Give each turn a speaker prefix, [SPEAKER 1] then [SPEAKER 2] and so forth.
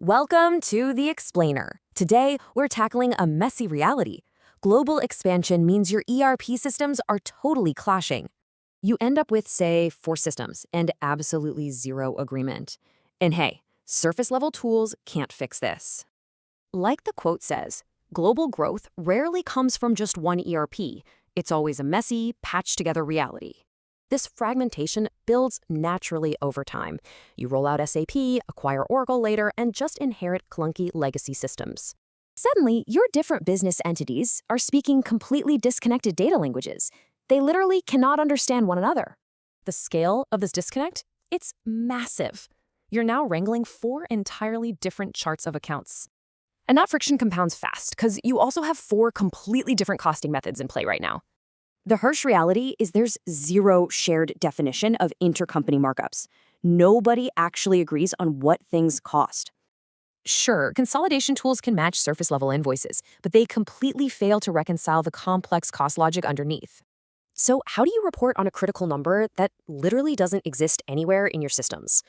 [SPEAKER 1] Welcome to The Explainer. Today, we're tackling a messy reality. Global expansion means your ERP systems are totally clashing. You end up with, say, 4 systems and absolutely zero agreement. And hey, surface-level tools can't fix this. Like the quote says, global growth rarely comes from just one ERP. It's always a messy, patched-together reality. This fragmentation builds naturally over time. You roll out SAP, acquire Oracle later, and just inherit clunky legacy systems. Suddenly, your different business entities are speaking completely disconnected data languages. They literally cannot understand one another. The scale of this disconnect? It's massive. You're now wrangling 4 entirely different charts of accounts. And that friction compounds fast, because you also have 4 completely different costing methods in play right now. The harsh reality is there's zero shared definition of intercompany markups. Nobody actually agrees on what things cost. Sure, consolidation tools can match surface-level invoices, but they completely fail to reconcile the complex cost logic underneath. So how do you report on a critical number that literally doesn't exist anywhere in your systems?